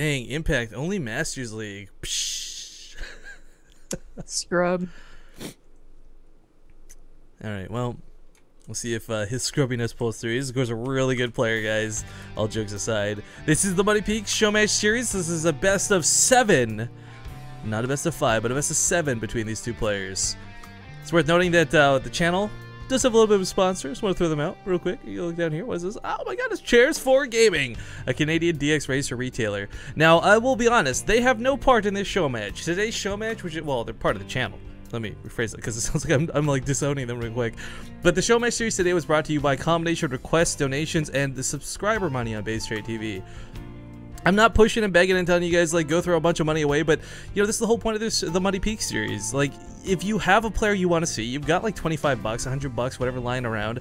Dang, Impact only Masters League. Psh. Scrub. All right, well, we'll see if his scrubbiness pulls through. He's, of course, a really good player, guys. All jokes aside. This is the Muddy Peaks Show Match Series. This is a best of 7. Not a best of 5, but a best of 7 between these two players. It's worth noting that the channel does have a little bit of a sponsor. Just want to throw them out real quick. You look down here. What is this? Oh my god, it's Chairs4 Gaming, a Canadian DX racer retailer. Now, I will be honest, they have no part in this show match. Today's show match, which is, well, they're part of the channel. Let me rephrase it because it sounds like I'm like disowning them real quick. But the show match series today was brought to you by a combination of requests, donations, and the subscriber money on BaseTradeTV. I'm not pushing and begging and telling you guys like go throw a bunch of money away, but you know this is the whole point of this, the Muddy Peaks series. Like if you have a player you want to see, you've got like 25 bucks, 100 bucks, whatever lying around.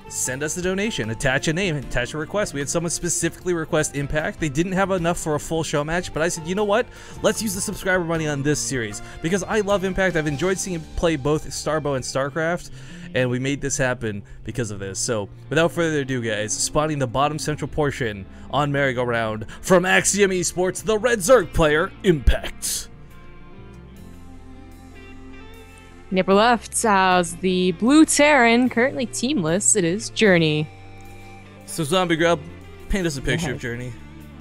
Send us a donation, attach a name, attach a request. We had someone specifically request Impact. They didn't have enough for a full show match, but I said, you know what? Let's use the subscriber money on this series because I love Impact. I've enjoyed seeing him play both Starbow and StarCraft, and we made this happen because of this. So, without further ado, guys, spotting the bottom central portion on merry-go-round from Axiom Esports, the Red Zerg player, Impact. In the upper left has the Blue Terran, currently teamless. It is Journey. So Zombie Grub, paint us a picture of Journey.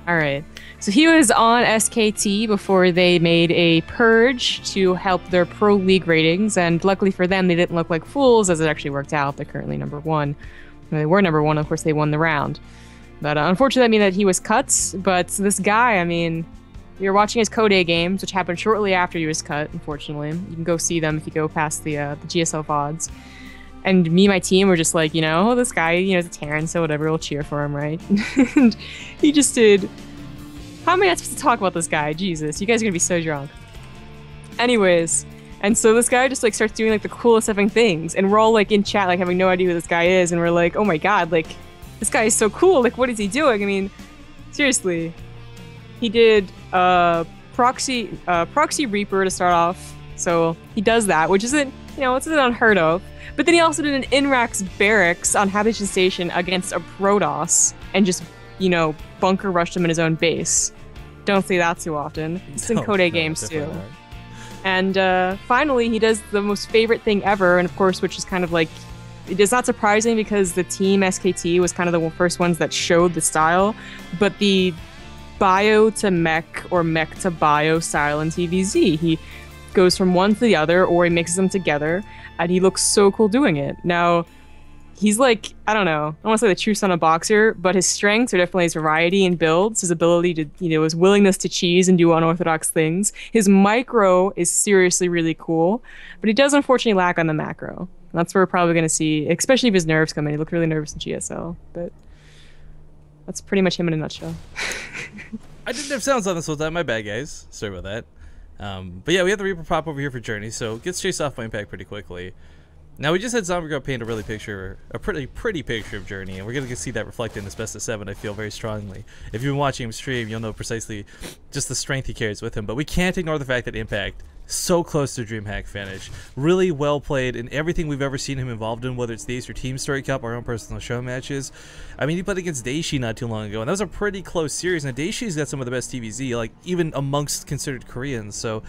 Alright, so he was on SKT before they made a purge to help their pro league ratings, and luckily for them, they didn't look like fools as it actually worked out. They're currently #1. When they were #1, of course, they won the round. But unfortunately, I mean that he was cut, but this guy, I mean, we were watching his Code games, which happened shortly after he was cut, unfortunately. You can go see them if you go past the GSL VODs. And me and my team were just like, you know, oh, this guy, you know, is a Terran, so whatever, we'll cheer for him, right? And he just did... How am I not supposed to talk about this guy? Jesus, you guys are gonna be so drunk. Anyways, and so this guy just like starts doing like the coolest effing things, and we're all like in chat like having no idea who this guy is, and we're like, oh my god, like, this guy is so cool, like what is he doing? I mean, seriously. He did Proxy Reaper to start off, so he does that, which isn't, you know, it's unheard of. But then he also did an Inrax Barracks on Habitation Station against a Protoss, and just, you know, bunker rushed him in his own base. Don't see that too often. It's in Code games too. Not. And finally, he does the most favorite thing ever, and of course, which is kind of like, it is not surprising because the team SKT was kind of the first ones that showed the style, but the bio to mech or mech to bio style in TVZ. He goes from one to the other, or he mixes them together, and he looks so cool doing it. Now, he's like, I don't know, I don't want to say the true son of boxer, but his strengths are definitely his variety in builds, his ability to, you know, his willingness to cheese and do unorthodox things. His micro is seriously really cool, but he does unfortunately lack on the macro. That's where we're probably going to see, especially if his nerves come in. He looked really nervous in GSL, but that's pretty much him in a nutshell. I didn't have sounds on this whole time. My bad, guys. Sorry about that. But yeah, we have the Reaper pop over here for Journey, so gets chased off by Impact pretty quickly. Now, we just had Zombie Grub paint a pretty picture of Journey, and we're going to see that reflected in this best of 7, I feel very strongly. If you've been watching him stream, you'll know precisely just the strength he carries with him. But we can't ignore the fact that Impact, so close to DreamHack finish. Really well played in everything we've ever seen him involved in, whether it's the Acer Team Story Cup, our own personal show matches. I mean, he played against Daishi not too long ago, and that was a pretty close series. Now, Daishi's got some of the best TVZ, like, even amongst considered Koreans, so...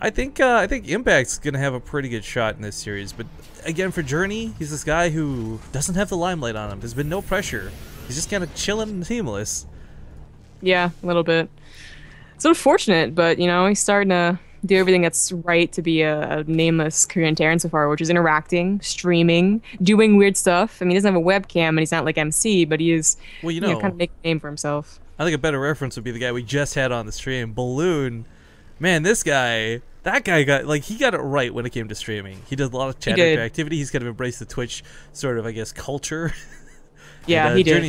I think Impact's gonna have a pretty good shot in this series, but again for Journey, he's this guy who doesn't have the limelight on him. There's been no pressure. He's just kind of chilling and teamless. Yeah, a little bit. It's unfortunate, but you know he's starting to do everything that's right to be a nameless Korean Terran so far, which is interacting, streaming, doing weird stuff. I mean, he doesn't have a webcam and he's not like MC, but he is, well, you know, kind of making a name for himself. I think a better reference would be the guy we just had on the stream, Balloon. Man, this guy, that guy got, like, he got it right when it came to streaming. He does a lot of chat activity. He's kind of embraced the Twitch sort of, I guess, culture. Yeah, and, he did.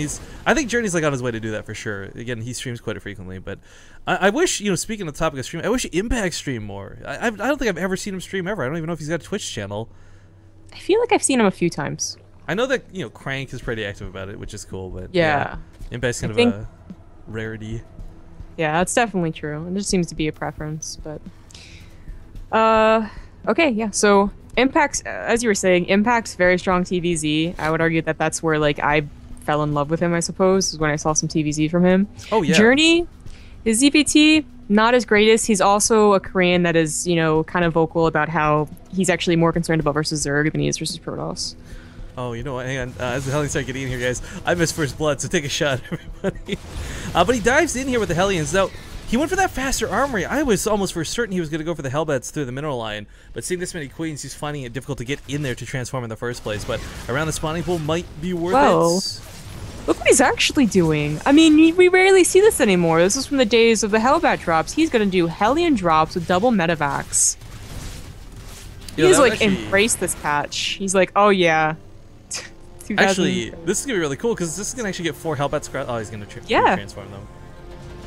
I think Journey's like on his way to do that for sure. Again, he streams quite frequently, but I wish, you know, speaking of the topic of streaming, I wish Impact streamed more. I don't think I've ever seen him stream ever. I don't even know if he's got a Twitch channel. I feel like I've seen him a few times. I know that, you know, Crank is pretty active about it, which is cool, but yeah. Impact's kind of a rarity. Yeah, that's definitely true. It just seems to be a preference, but... okay, yeah, so Impact's, as you were saying, Impact's very strong TVZ. I would argue that that's where, like, I fell in love with him, I suppose, is when I saw some TVZ from him. Oh, yeah. Journey His ZPT, not as greatest. He's also a Korean that is, you know, kind of vocal about how he's actually more concerned about versus Zerg than he is versus Protoss. Oh, you know what? Hang on. As the Hellions start getting in here, guys, I missed first blood, so take a shot, everybody. But he dives in here with the Hellions. Now, he went for that faster armory. I was almost for certain he was going to go for the Hellbats through the mineral line, but seeing this many queens, he's finding it difficult to get in there to transform in the first place. But around the spawning pool might be worth it. Look what he's actually doing. I mean, we rarely see this anymore. This is from the days of the Hellbat drops. He's going to do Hellion drops with double medevacs. He's like embraced this patch. He's like, oh yeah. Actually, this is gonna be really cool because this is gonna actually get 4 Hellbats. Oh, he's gonna transform them.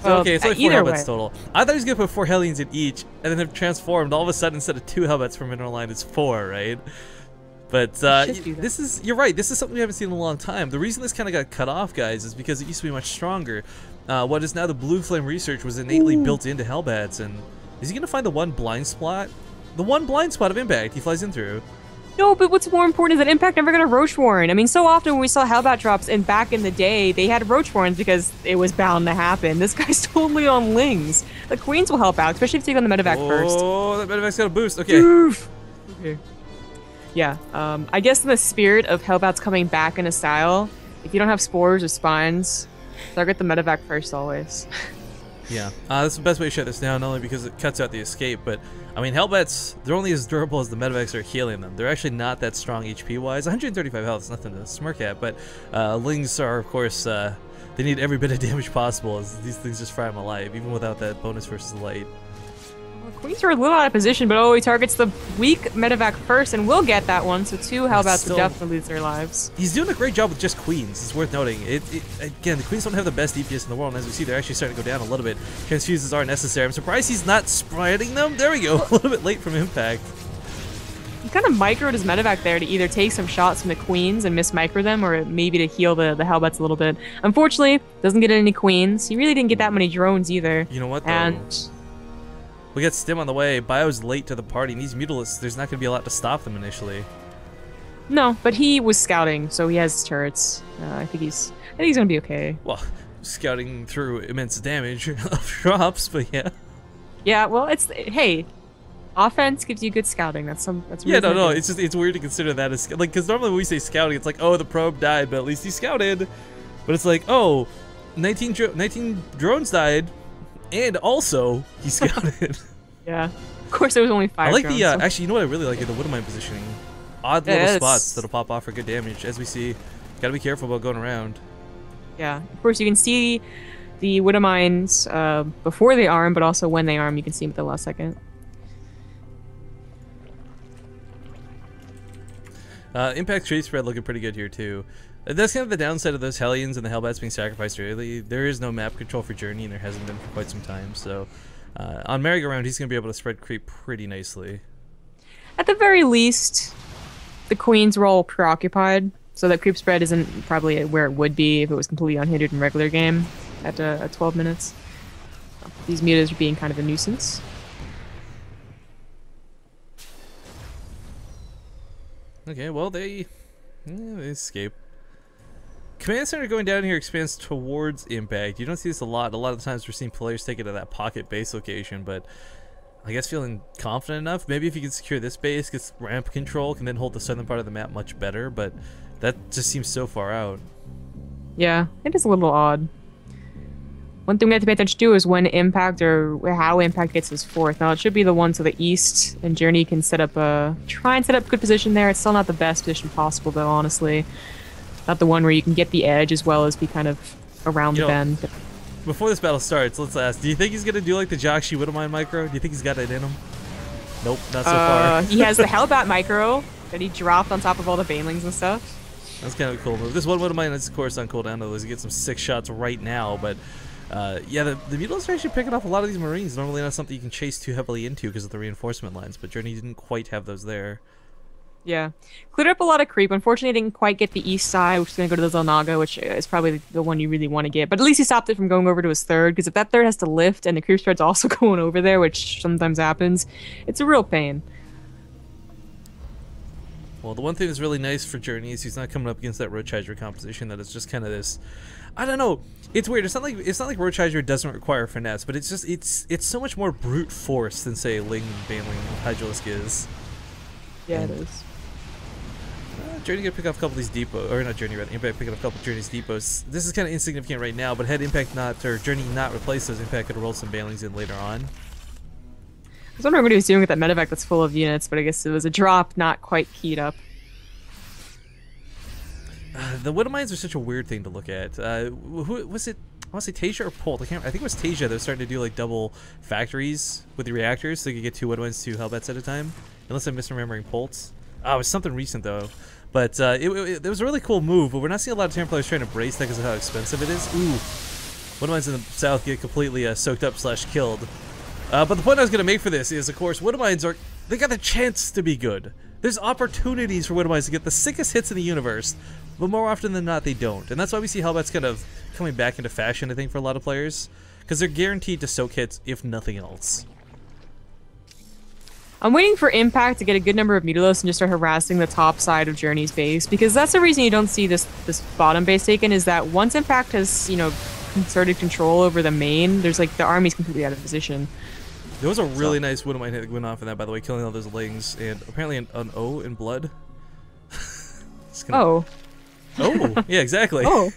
So, okay, it's only 4 Hellbats total. I thought he was gonna put 4 Hellions in each, and then have transformed. All of a sudden, instead of 2 Hellbats from mineral line, it's 4, right? But this is, you're right. This is something we haven't seen in a long time. The reason this kind of got cut off, guys, is because it used to be much stronger. What is now the Blue Flame research was innately built into Hellbats, and is he gonna find the one blind spot? The one blind spot of impact he flies in through. No, but what's more important is that Impact never got a Roach Warren. I mean, so often when we saw Hellbat drops, and back in the day, they had Roach Warrens because it was bound to happen. This guy's totally on Lings. The Queens will help out, especially if you take on the medevac first. Oh, that medevac's got a boost. Okay. Oof. Okay. Yeah, I guess in the spirit of Hellbats coming back in a style, if you don't have spores or spines, target the medevac first always. Yeah, that's the best way to shut this down, not only because it cuts out the escape, but, I mean, Hellbats, they're only as durable as the medevacs are healing them. They're actually not that strong HP-wise. 135 health is nothing to smirk at, but Lings are, of course, they need every bit of damage possible, as these things just fry them alive, even without that bonus versus light. Queens are a little out of position, but he targets the weak medevac first and will get that one, so 2 Hellbats would definitely lose their lives. He's doing a great job with just Queens, it's worth noting. Again, the Queens don't have the best DPS in the world, and as we see, they're actually starting to go down a little bit. Transfuses are necessary. I'm surprised he's not spreading them. There we go, a little bit late from impact. He kind of microed his medevac there to either take some shots from the Queens and miss-micro them, or maybe to heal the Hellbats a little bit. Unfortunately, doesn't get any Queens. He really didn't get that many drones either. You know what, though? And we got Stim on the way. Bio's late to the party, and these Mutalisks, there's not going to be a lot to stop them initially. No, but he was scouting, so he has turrets. I think he's gonna be okay. Well, scouting through immense damage of drops, but yeah. Yeah, well, hey, offense gives you good scouting. That's yeah, no, it's just it's weird to consider that as like, because normally when we say scouting, it's like, oh, the probe died, but at least he scouted. But it's like, oh, 19 drones died. And also, he scouted. Yeah. Of course, there was only 5 I like drones, the, actually, you know what I really like? The Widowmine positioning. Odd little spots that'll pop off for good damage, as we see. Gotta be careful about going around. Yeah. Of course, you can see the Widowmines before they arm, but also when they arm, you can see them at the last second. Impact trade spread looking pretty good here, too. That's kind of the downside of those Hellions and the Hellbats being sacrificed early. There is no map control for Journey, and there hasn't been for quite some time. So, on Merry-Go-Round, he's going to be able to spread creep pretty nicely. At the very least, the Queens were all preoccupied, so that creep spread isn't probably where it would be if it was completely unhindered in regular game at 12 minutes. These mutas are being kind of a nuisance. Okay, well, they escape. Command Center going down here expands towards Impact. You don't see this a lot. A lot of the times we're seeing players take it to that pocket base location, but I guess feeling confident enough. Maybe if you can secure this base, gets ramp control, can then hold the southern part of the map much better, but that just seems so far out. Yeah, it is a little odd. One thing we have to pay attention to is when Impact or how Impact gets his 4th. Now, it should be the one to the east, and Journey can try and set up a good position there. It's still not the best position possible, though, honestly. Not the one where you can get the edge as well as be kind of around the bend. Before this battle starts, let's ask, do you think he's going to do like the Joxy Widowmine micro? Do you think he's got it in him? Nope, not so far. He has the Hellbat micro that he dropped on top of all the Banelings and stuff. That's kind of a cool move. This one Widowmine is, of course, on cooldown, though. He gets some 6 shots right now, but yeah, the Mutalisks are actually picking off a lot of these Marines. Normally not something you can chase too heavily into because of the reinforcement lines, but Journey didn't quite have those there. Yeah. Cleared up a lot of creep. Unfortunately, didn't quite get the east side, which is going to go to the Zelnaga, which is probably the one you really want to get. But at least he stopped it from going over to his 3rd, because if that 3rd has to lift and the creep spread's also going over there, which sometimes happens, it's a real pain. Well, the one thing that's really nice for Journey is he's not coming up against that Roach Hydra composition that is just kind of this. I don't know. It's weird. It's not like Roach Hydra doesn't require finesse, but it's just it's so much more brute force than say Ling Baneling Hydralisk is. Yeah, it is. Journey gonna pick up a couple of these depots, or not Journey, rather Impact picking up a couple of Journey's depots. This is kind of insignificant right now, but had Impact not, or Journey not replaced those, Impact could roll some Banelings in later on. I was wondering what he was doing with that medevac that's full of units, but I guess it was a drop, not quite keyed up. The Widow Mines are such a weird thing to look at. Who was it? I want to say Tasia or Polt. I think it was Tasia that was starting to do like double factories with the reactors, so you could get 2 Widow Mines, 2 Hellbats at a time. Unless I'm misremembering Polt's. Oh, it was something recent though. But it was a really cool move, but we're not seeing a lot of Terran players trying to brace that because of how expensive it is. Ooh. Widow Mines in the south get completely soaked up / killed. But the point I was going to make for this is, of course, Widow Mines they got the chance to be good. There's opportunities for Widow Mines to get the sickest hits in the universe, but more often than not, they don't. And that's why we see Hellbats kind of coming back into fashion, I think, for a lot of players. Because they're guaranteed to soak hits, if nothing else. I'm waiting for Impact to get a good number of Mutilos and just start harassing the top side of Journey's base, because that's the reason you don't see this bottom base taken, is that once Impact has, you know, concerted control over the main, there's like the army's completely out of position. There was a really nice Widow Mine hit that went off in that, by the way, killing all those Lings, and apparently an O in blood. Oh. Oh, yeah, exactly. Oh.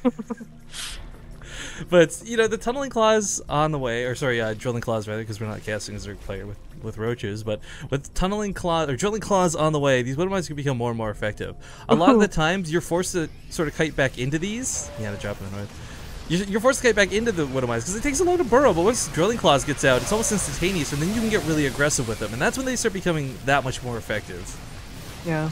But, you know, the Tunneling Claws on the way, or sorry, Drilling Claws rather, because we're not casting as a player with roaches, but with Tunneling Claws, or Drilling Claws on the way, these Widow Mines can become more and more effective. A lot of the times, you're forced to sort of kite back into these. Yeah, they're dropping in the north. You're forced to kite back into the Widow Mines because it takes a long to burrow, but once Drilling Claws gets out, it's almost instantaneous, and then you can get really aggressive with them, and that's when they start becoming that much more effective. Yeah.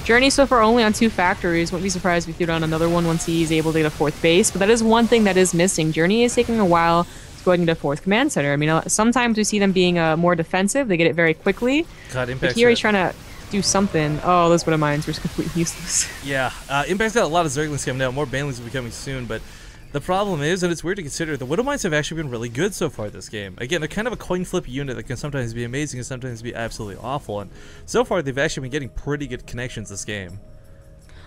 Journey so far only on 2 factories. Won't be surprised if we threw down another one once he's able to get a 4th base, but that is one thing that is missing. Journey is taking a while to go ahead and get a 4th command center. I mean, sometimes we see them being more defensive. They get it very quickly. God, Impact's but here he's trying to do something. Oh, those Widow Mines were completely useless. Yeah, Impact's got a lot of Zerglings coming out. More Banelings will be coming soon, but the problem is, and it's weird to consider, the Widow Mines have actually been really good so far this game. Again, they're kind of a coin flip unit that can sometimes be amazing and sometimes be absolutely awful, and so far they've actually been getting pretty good connections this game.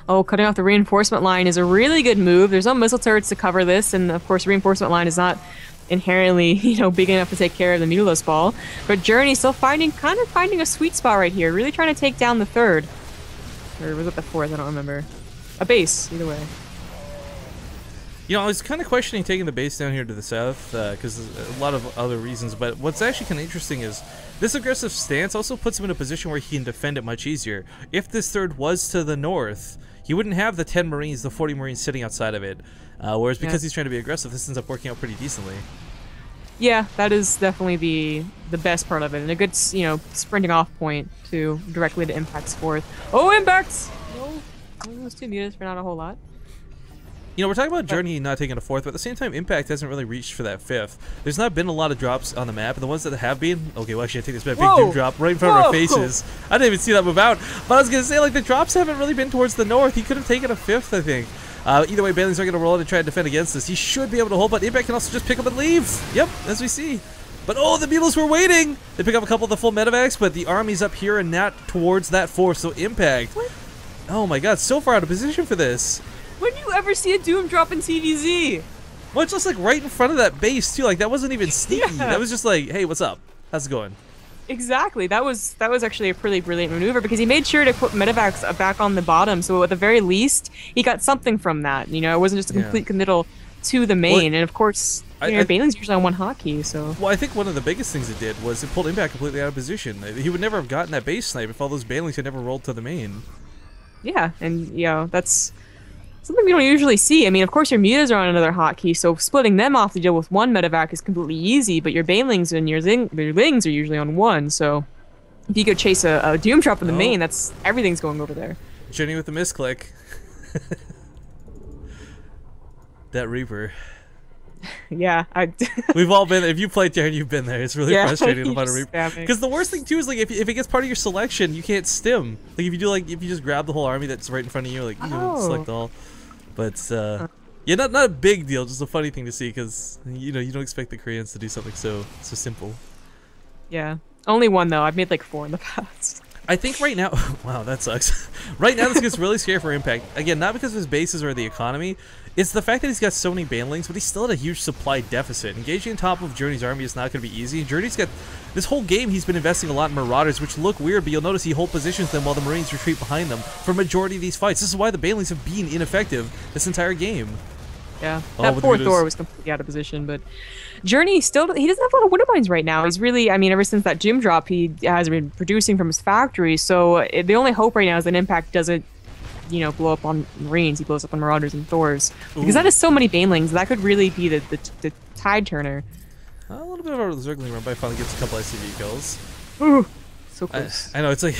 Oh, cutting off the reinforcement line is a really good move. There's no missile turrets to cover this, and of course reinforcement line is not inherently, you know, big enough to take care of the Mutilos ball. But Journey still finding a sweet spot right here, really trying to take down the 3rd. Or was it the 4th? I don't remember. A base, either way. You know, I was kind of questioning taking the base down here to the south, because there's a lot of other reasons, but what's actually kind of interesting is this aggressive stance also puts him in a position where he can defend it much easier. If this 3rd was to the north, he wouldn't have the 10 Marines, the 40 Marines sitting outside of it, whereas because he's trying to be aggressive, this ends up working out pretty decently. Yeah, that is definitely the best part of it, and a good, you know, sprinting off point to directly to Impact's 4th. Oh, Impact's! No, those 2 mutas for not a whole lot. You know, we're talking about Journey not taking a 4th, but at the same time, Impact hasn't really reached for that 5th. There's not been a lot of drops on the map, and the ones that have been... Okay, well, actually, I take this back. Big Doom drop right in front of our faces. I didn't even see that move out. But I was going to say, like, the drops haven't really been towards the north. He could have taken a 5th, I think. Either way, Banelings are going to roll in and try to defend against this. He should be able to hold, but Impact can also just pick up and leave. Yep, as we see. But, oh, the Beetles were waiting! They pick up a couple of the full medevacs, but the army's up here and not towards that 4th, so Impact... What? Oh my god, so far out of position for this. When do you ever see a Doom drop in TVZ? Well, it's just like right in front of that base too. Like that wasn't even sneaky. Yeah. That was just like, hey, what's up? How's it going? Exactly. That was actually a pretty brilliant maneuver because he made sure to put medevacs back on the bottom. So at the very least, he got something from that. You know, it wasn't just a complete committal to the main. And of course, Baneling's usually on 1 hotkey. So. Well, I think one of the biggest things it did was it pulled Impact completely out of position. He would never have gotten that base snipe if all those Banelings had never rolled to the main. Yeah, and you know that's something we don't usually see. I mean, of course, your mutas are on another hotkey, so splitting them off to deal with 1 medevac is completely easy, but your Banelings and your Lings are usually on 1, so if you go chase a Doom drop in the main, that's everything's going over there. Journey with the misclick. That Reaper. Yeah, we've all been there. If you played Terran, you've been there. It's really frustrating about a Reaper. Because the worst thing too is like if it gets part of your selection, you can't stim. Like if you just grab the whole army that's right in front of you, like you know, select all. But yeah, not a big deal. Just a funny thing to see because you know you don't expect the Koreans to do something so simple. Yeah, only 1 though. I've made like 4 in the past. I think right now, wow, that sucks. Right now, this gets really scary for Impact. Again, not because of his bases or the economy. It's the fact that he's got so many banelings, but he's still at a huge supply deficit. Engaging on top of Journey's army is not going to be easy. Journey's got, this whole game, he's been investing a lot in Marauders, which look weird, but you'll notice he hold positions them while the Marines retreat behind them for a majority of these fights. This is why the banelings have been ineffective this entire game. Yeah, that poor Thor was completely out of position, but Journey still, he doesn't have a lot of winter mines right now. He's really, I mean, ever since that gym drop, he has been producing from his factory, so the only hope right now is that Impact doesn't, you know, blow up on Marines, he blows up on Marauders and Thors. Because that is so many banelings, that could really be the tide turner. A little bit of a circling run, but finally gets a couple SCV kills. Ooh, so close. I know, it's like...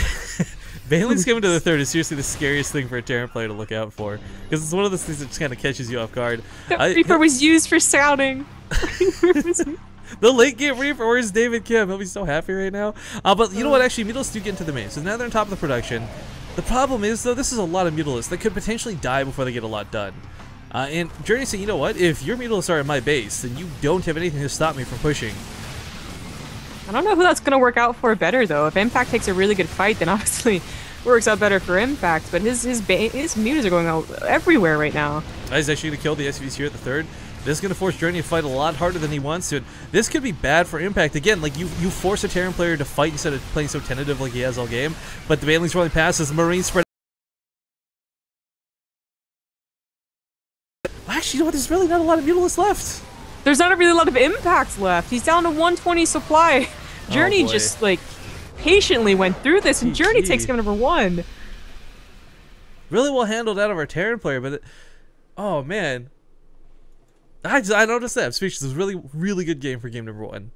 Banelings coming to the third is seriously the scariest thing for a Terran player to look out for. Because it's one of those things that just kind of catches you off guard. The Reaper was used for scouting. The late game Reaper, where's David Kim? He'll be so happy right now. But you know what, actually, Mutalisks do get into the main. So now they're on top of the production. The problem is, though, this is a lot of Mutalisks that could potentially die before they get a lot done. And Journey said, you know what, if your Mutalisks are at my base, then you don't have anything to stop me from pushing. I don't know who that's going to work out for better, though. If Impact takes a really good fight, then obviously works out better for Impact. But his mutas are going out everywhere right now. He's actually going to kill the SCVs here at the third. This is going to force Journey to fight a lot harder than he wants to. This could be bad for Impact. Again, like you force a Terran player to fight instead of playing so tentative like he has all game. But the banelings rolling past as the Marines spread. Actually, you know what? There's really not a lot of Mutalisks left. There's not really a lot of impacts left. He's down to 120 supply. Journey just, like, patiently went through this, and Journey takes game number 1. Really well handled out of our Terran player, but... oh, man. I noticed that. I'm speechless. It was really, really good game for game number 1.